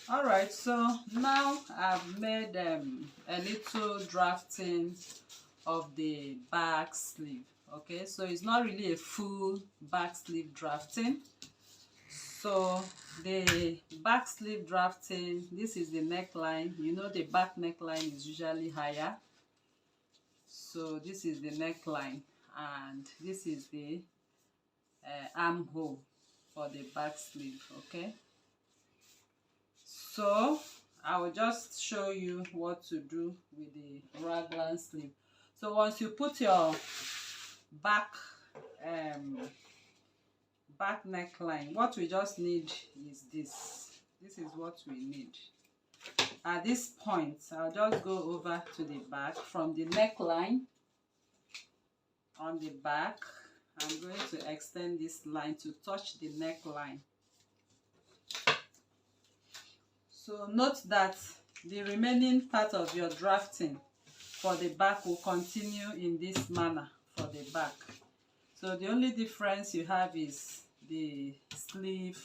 All right, so now I've made a little drafting of the back sleeve. Okay, so it's not really a full back sleeve drafting. So the back sleeve drafting, this is the neckline. You know the back neckline is usually higher. So this is the neckline, and this is the armhole for the back sleeve. Okay, so I will just show you what to do with the raglan sleeve. So once you put your back back neckline, what we just need is this is what we need. At this point, I'll just go over to the back. From the neckline on the back, I'm going to extend this line to touch the neckline. So note that the remaining part of your drafting for the back will continue in this manner for the back. So the only difference you have is the sleeve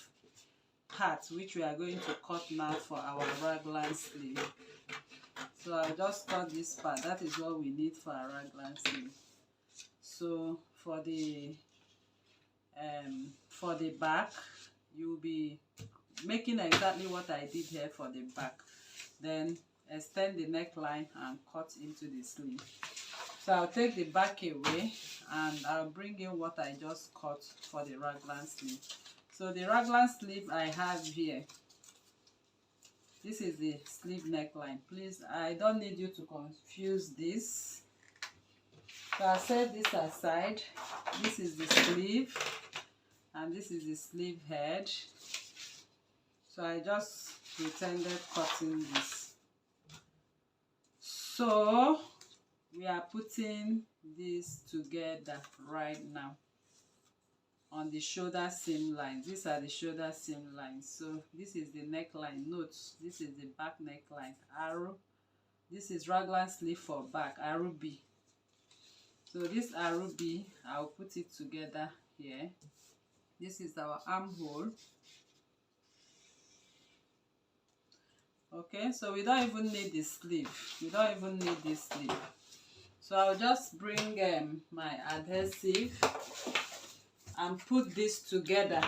part, which we are going to cut now for our raglan sleeve. So I'll just cut this part. That is what we need for our raglan sleeve. So for the back, you'll be making exactly what I did here for the back. Then extend the neckline and cut into the sleeve. So I'll take the back away and I'll bring in what I just cut for the raglan sleeve. So the raglan sleeve I have here, this is the sleeve neckline. Please, I don't need you to confuse this. So I'll set this aside. This is the sleeve and this is the sleeve head. So I just pretended cutting this. So we are putting this together right now on the shoulder seam lines. These are the shoulder seam lines. So this is the neckline. Note, this is the back neckline. Arrow. This is raglan sleeve for back. Arrow B. So this arrow B, I'll put it together here. This is our armhole. Okay, so we don't even need the sleeve. We don't even need this sleeve. So I'll just bring my adhesive and put this together.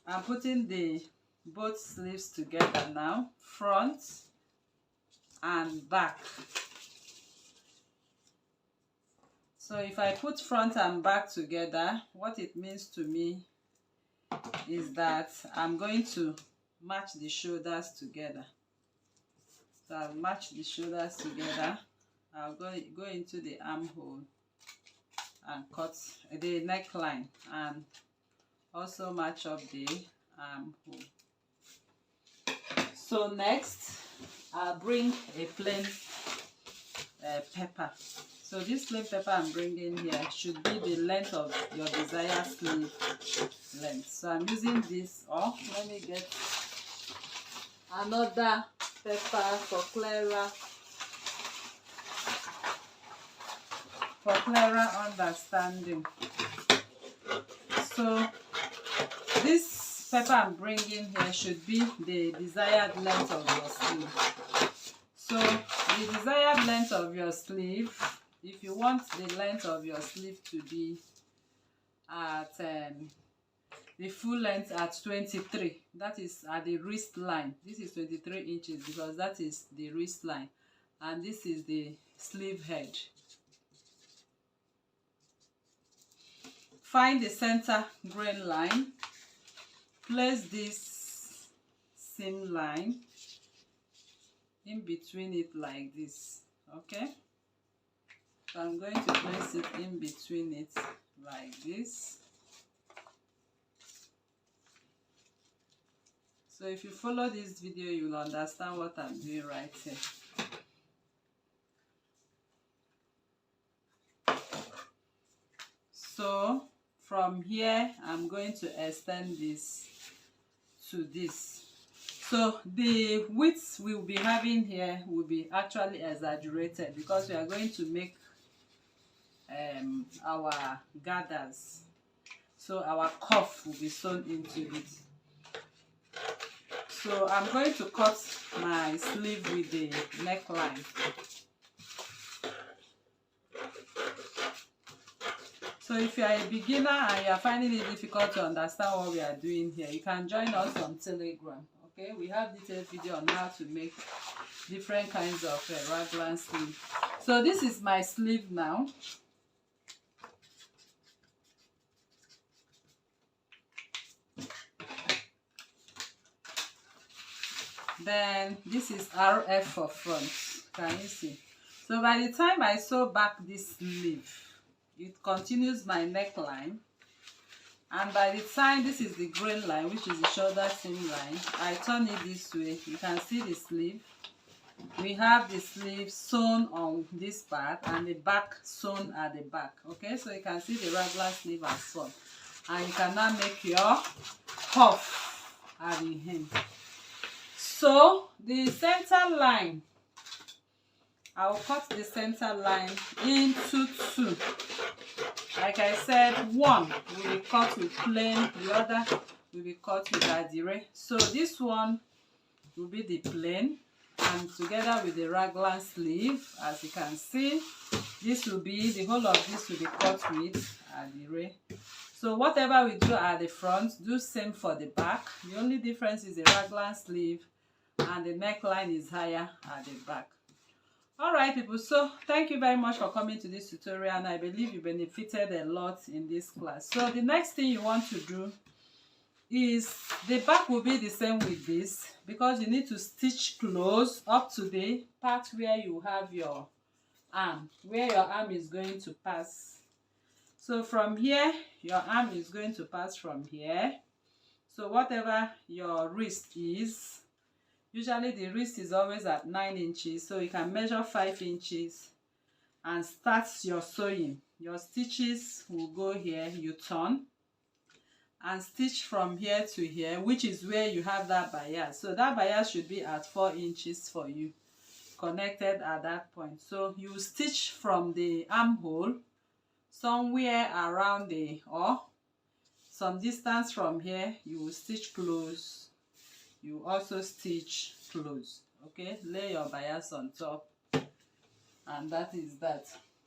I'm putting the both sleeves together now, front and back. So if I put front and back together, what it means to me is that I'm going to match the shoulders together. So I'll match the shoulders together. I'll go into the armhole and cut the neckline and also match up the armhole. So next, I'll bring a plain pepper. So this plain pepper I'm bringing here should be the length of your desired sleeve length. So I'm using this, or let me get another pepper for clearer understanding. So this pepper I'm bringing here should be the desired length of your sleeve. So the desired length of your sleeve, if you want the length of your sleeve to be at the full length at 23, that is at the wrist line. This is 23 inches because that is the wrist line, and this is the sleeve head. Find the center grain line, place this seam line in between it like this. Okay, so I'm going to place it in between it like this. So if you follow this video, you will understand what I'm doing right here. So from here, I'm going to extend this to this. So the width we will be having here will be actually exaggerated because we are going to make our gathers. so our cuff will be sewn into it. So I'm going to cut my sleeve with the neckline. So if you are a beginner and you are finding it difficult to understand what we are doing here, you can join us on Telegram. Okay, we have detailed video on how to make different kinds of raglan sleeve. So this is my sleeve now. Then this is RF for front. Can you see? So by the time I sew back this sleeve, it continues my neckline, and by the time this is the grain line, which is the shoulder seam line, I turn it this way. You can see the sleeve. We have the sleeve sewn on this part and the back sewn at the back. Okay, so you can see the raglan sleeve as sewn, and you can now make your cuff at the hem. So the center line, I will cut the center line into two. Like I said, one will be cut with plain, the other will be cut with adire. So this one will be the plain, and together with the raglan sleeve, as you can see, this will be, the whole of this will be cut with adire. So whatever we do at the front, do same for the back. The only difference is the raglan sleeve and the neckline is higher at the back. Alright people, so thank you very much for coming to this tutorial, and I believe you benefited a lot in this class. So the next thing you want to do is, the back will be the same with this, because you need to stitch close up to the part where you have your arm, where your arm is going to pass. So from here, your arm is going to pass from here. So whatever your wrist is, usually the wrist is always at 9 inches, so you can measure 5 inches and start your sewing. Your stitches will go here, you turn and stitch from here to here, which is where you have that bias. So that bias should be at 4 inches for you, connected at that point. So you stitch from the armhole somewhere around the, or some distance from here, you will stitch close. You also stitch close. Okay, lay your bias on top, and that is that.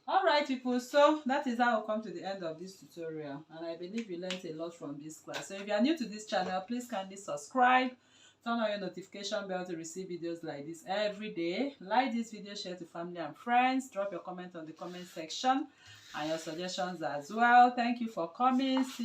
Alright people, so that is how I'll come to the end of this tutorial, and I believe you learned a lot from this class. So if you are new to this channel, please kindly subscribe, turn on your notification bell to receive videos like this every day. Like this video, share to family and friends, drop your comment on the comment section and your suggestions as well. Thank you for coming. See